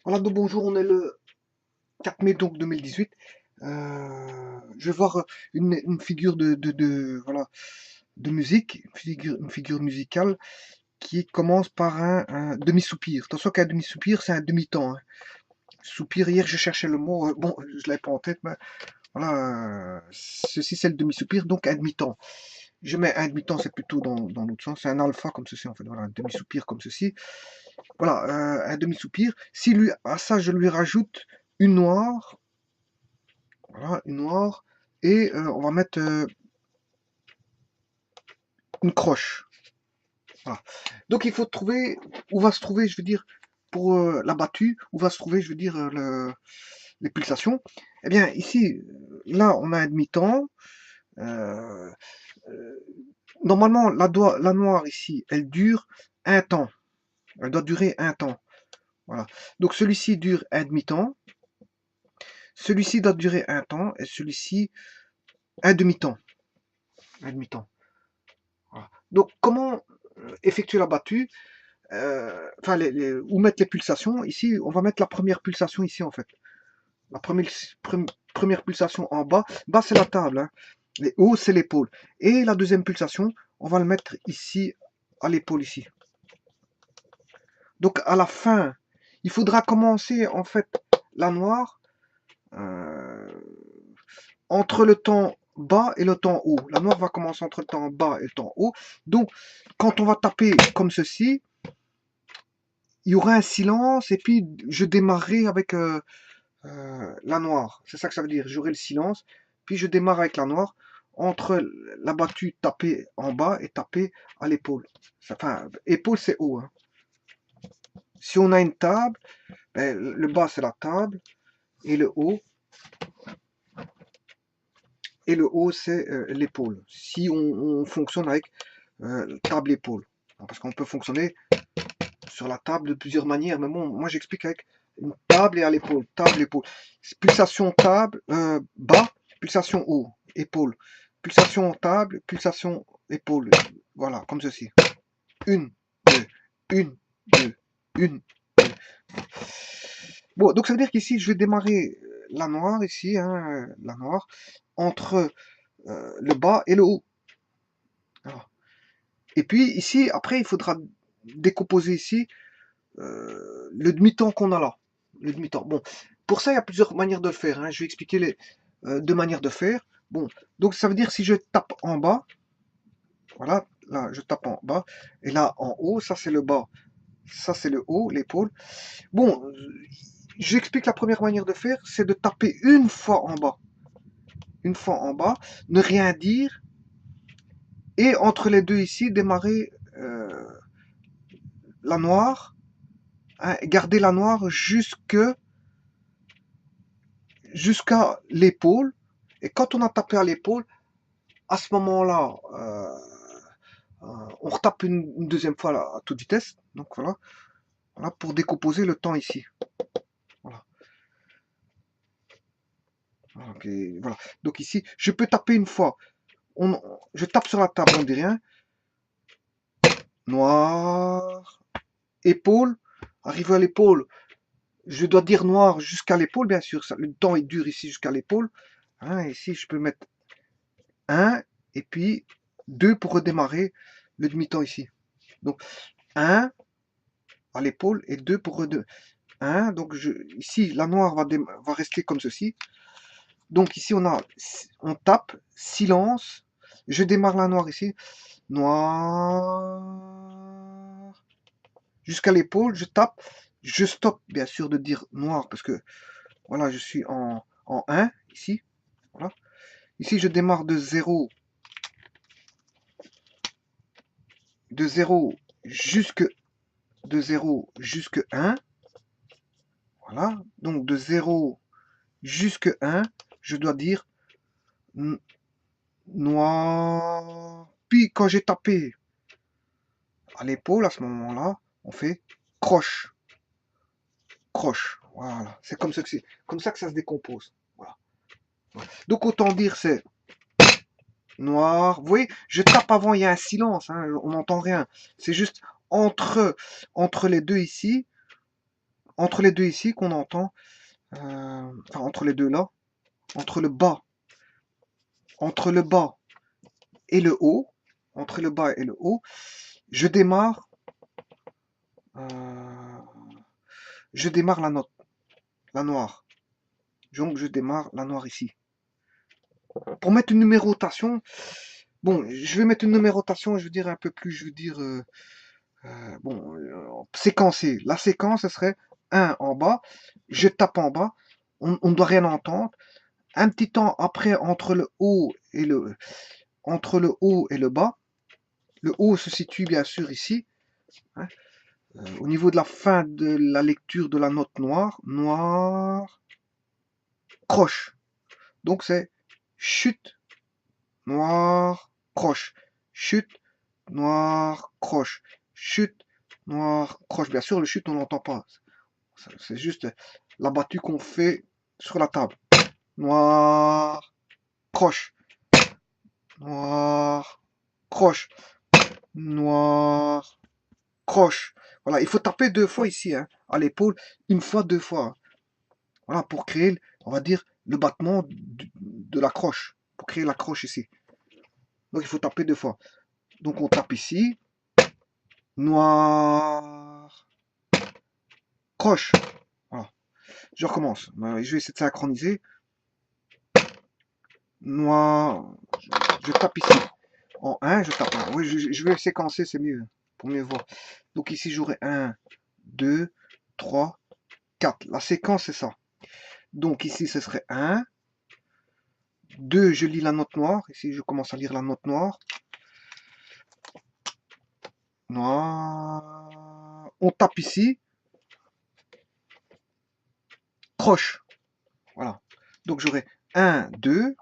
Voilà, donc bonjour, on est le 4 mai donc 2018. Je vais voir une figure voilà, de musique, une figure musicale qui commence par un demi-soupir. Attention qu'un demi-soupir, c'est un demi-temps, hein. Soupir, hier je cherchais le mot, bon, je l'avais pas en tête, mais voilà, ceci c'est le demi-soupir, donc un demi-temps. Je mets un demi-temps, c'est plutôt dans l'autre sens, c'est un alpha comme ceci en fait, voilà, un demi-soupir comme ceci. Voilà, un demi-soupir. Si lui, à ça, je lui rajoute une noire, voilà, une noire, et on va mettre une croche. Voilà. Donc il faut trouver où va se trouver, je veux dire, pour la battue, où va se trouver, je veux dire, les pulsations. Eh bien, ici, là, on a un demi-temps. Euh, euh, Normalement, la noire ici, elle dure un temps. Elle doit durer un temps. Voilà. Donc celui-ci dure un demi-temps. Celui-ci doit durer un temps et celui-ci un demi-temps. Un demi-temps. Voilà. Donc, comment effectuer la battue, enfin, où mettre les pulsations? Ici, on va mettre la première pulsation ici, en fait. La première pulsation en bas. Bas, c'est la table, hein. Et haut, c'est l'épaule. Et la deuxième pulsation, on va le mettre ici, à l'épaule, ici. Donc, à la fin, il faudra commencer, en fait, la noire, euh, entre le temps bas et le temps haut. La noire va commencer entre le temps bas et le temps haut. Donc, quand on va taper comme ceci, il y aura un silence et puis je démarrerai avec la noire. C'est ça que ça veut dire. J'aurai le silence, puis je démarre avec la noire entre la battue tapée en bas et tapée à l'épaule. Enfin, épaule c'est haut, hein. Si on a une table, ben, le bas c'est la table et le haut c'est l'épaule. Si on fonctionne avec table-épaule. Parce qu'on peut fonctionner sur la table de plusieurs manières. Mais bon, moi j'explique avec une table et à l'épaule. Table, épaule. Pulsation table, bas, pulsation haut, épaule. Pulsation table, pulsation épaule. Voilà, comme ceci. Une, deux, une, deux, une, deux. Bon, donc ça veut dire qu'ici, je vais démarrer la noire, ici, hein, la noire, entre le bas et le haut. Voilà. Et puis ici, après, il faudra décomposer ici le demi-temps qu'on a là. Le demi-temps. Bon, pour ça, il y a plusieurs manières de le faire, hein. Je vais expliquer les deux manières de faire. Bon, donc ça veut dire si je tape en bas, voilà, là je tape en bas, et là en haut, ça c'est le bas, ça c'est le haut, l'épaule. Bon, j'explique la première manière de faire, c'est de taper une fois en bas, ne rien dire, et entre les deux ici, démarrer la noire, hein, garder la noire jusqu'à l'épaule. Et quand on a tapé à l'épaule, à ce moment-là, on retape une deuxième fois là, à toute vitesse. Donc voilà, voilà pour décomposer le temps ici. Voilà. Okay, voilà. Donc ici, je peux taper une fois. Je tape sur la table, on dit rien. Noir, épaule, arrivé à l'épaule. Je dois dire noir jusqu'à l'épaule, bien sûr. Le temps est dur ici jusqu'à l'épaule. Hein, ici, je peux mettre 1 et puis 2 pour redémarrer le demi-temps ici. Donc 1 à l'épaule et 2 pour redémarrer. 1, donc ici la noire va rester comme ceci. Donc ici on tape, silence, je démarre la noire ici, noir, jusqu'à l'épaule, je tape, je stoppe bien sûr de dire noir parce que voilà je suis en 1 ici, voilà. Ici je démarre de 0 jusque de 0 jusque 1. Voilà. Donc de 0 jusque 1, je dois dire noir. Puis quand j'ai tapé à l'épaule, à ce moment-là, on fait croche. Croche. Voilà. C'est comme ça que ça se décompose. Voilà. Donc autant dire c'est noir. Vous voyez, je tape avant, il y a un silence, hein, on n'entend rien. C'est juste entre les deux ici, entre les deux ici qu'on entend, enfin entre les deux là, entre le bas, entre le bas et le haut, entre le bas et le haut, je démarre, euh, je démarre la note, la noire. Donc je démarre la noire ici. Pour mettre une numérotation, bon, je vais mettre une numérotation, je veux dire un peu plus, je veux dire, bon, séquencée. La séquence, ce serait 1 en bas, je tape en bas, on ne doit rien entendre. Un petit temps après, entre le haut et le bas, le haut se situe bien sûr ici, hein, au niveau de la fin de la lecture de la note noire, noir, croche. Donc c'est chute, noir, croche, chute, noir, croche, chute, noir, croche. Bien sûr, le chute, on n'entend pas. C'est juste la battue qu'on fait sur la table. Noir, croche, noir, croche, noir, croche. Voilà, il faut taper 2 fois ici, hein, à l'épaule, 1 fois, 2 fois. Hein. Voilà, pour créer, on va dire, le battement de la croche. Pour créer la croche ici. Donc il faut taper 2 fois. Donc on tape ici. Noir. Croche. Voilà. Je recommence. Je vais essayer de synchroniser. Noir. Je tape ici. En 1, je tape 1. Oui, je vais séquencer, c'est mieux. Pour mieux voir. Donc ici j'aurai 1, 2, 3, 4. La séquence c'est ça. Donc ici ce serait 1. 2, je lis la note noire. Ici je commence à lire la note noire. Noir. On tape ici. Croche. Voilà. Donc j'aurai 1, 2.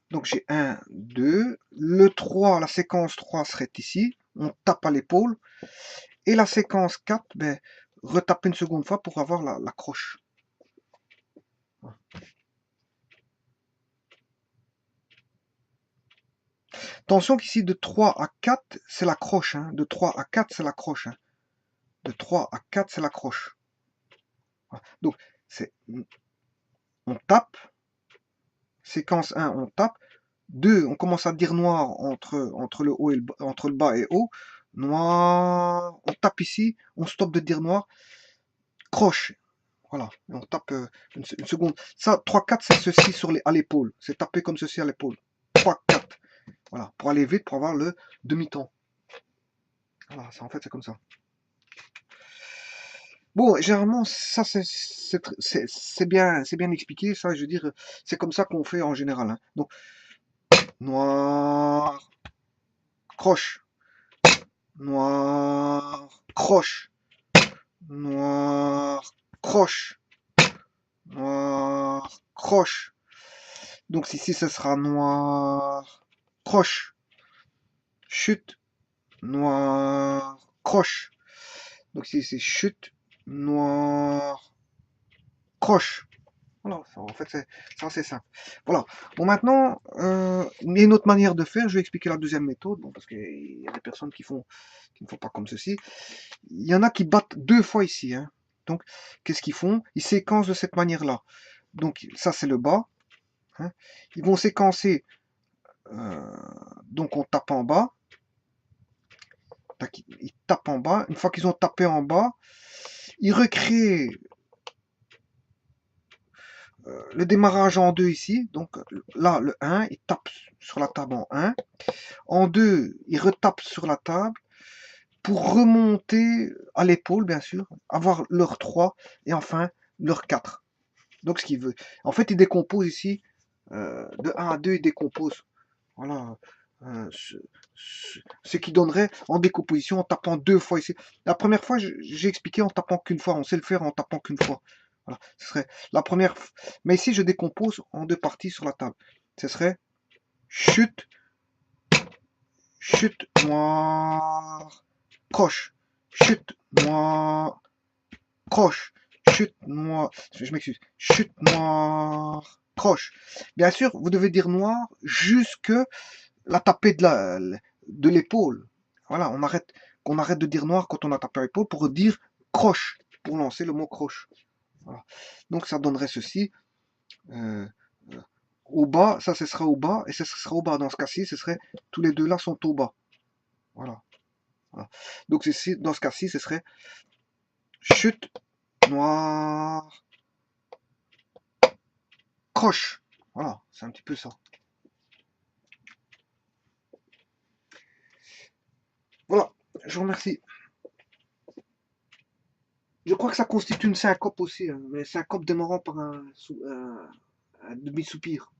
Donc j'ai 1, 2. Le 3, la séquence 3 serait ici. On tape à l'épaule. Et la séquence 4, ben, retape une seconde fois pour avoir la croche. Attention qu'ici de 3 à 4, c'est la croche. Hein. De 3 à 4, c'est la croche. Hein. De 3 à 4, c'est la croche. Donc, on tape. Séquence 1, on tape. 2, on commence à dire noir entre le haut et entre le bas et haut. Noir. On tape ici. On stoppe de dire noir. Croche. Voilà. Et on tape une seconde. Ça, 3, 4, c'est ceci à l'épaule. C'est taper comme ceci à l'épaule. 3, 4. Voilà. Pour aller vite, pour avoir le demi-temps. Voilà. En fait, c'est comme ça. Bon, généralement, ça, c'est bien expliqué. Ça, je veux dire, c'est comme ça qu'on fait en général. Hein. Donc, noir, croche, noir, croche, noir, croche, noir, croche. Donc, ici, ce sera noir, croche, chute, noir, croche. Donc, ici, c'est chute, noir, croche. Voilà, en fait, c'est assez simple. Voilà. Bon, maintenant, il y a une autre manière de faire. Je vais expliquer la deuxième méthode, bon, parce qu'il y a des personnes qui ne font pas comme ceci. Il y en a qui battent 2 fois ici. Hein. Donc, qu'est-ce qu'ils font? Ils séquencent de cette manière-là. Donc, ça, c'est le bas. Hein. Ils vont séquencer. Donc, on tape en bas. Ils tapent en bas. Une fois qu'ils ont tapé en bas, ils recréent le démarrage en 2 ici. Donc là, le 1, il tape sur la table en 1. En 2, il retape sur la table pour remonter à l'épaule, bien sûr, avoir leur 3 et enfin leur 4. Donc ce qu'il veut. En fait, il décompose ici. De 1 à 2, il décompose. Voilà. Ce qui donnerait en décomposition en tapant 2 fois ici. La première fois, j'ai expliqué en tapant qu'une fois. On sait le faire en tapant qu'une fois. Voilà. Ce serait la première. Mais ici, je décompose en 2 parties sur la table. Ce serait chute, chute noire, croche, chute noire, croche, chute noire. Je m'excuse. Chute noire, croche. Bien sûr, vous devez dire noir jusque la tapée de l'épaule. Voilà, qu'on arrête de dire noir quand on a tapé à l'épaule pour dire croche, pour lancer le mot croche. Voilà. Donc ça donnerait ceci. Euh, au bas, ça ce sera au bas, et ça ce sera au bas. Dans ce cas-ci, ce serait tous les deux là sont au bas. Voilà. Voilà. Donc ceci, dans ce cas-ci, ce serait chute, noir, croche. Voilà, c'est un petit peu ça. Voilà, je vous remercie. Je crois que ça constitue une syncope aussi, hein, mais syncope démarrant par un demi-soupir.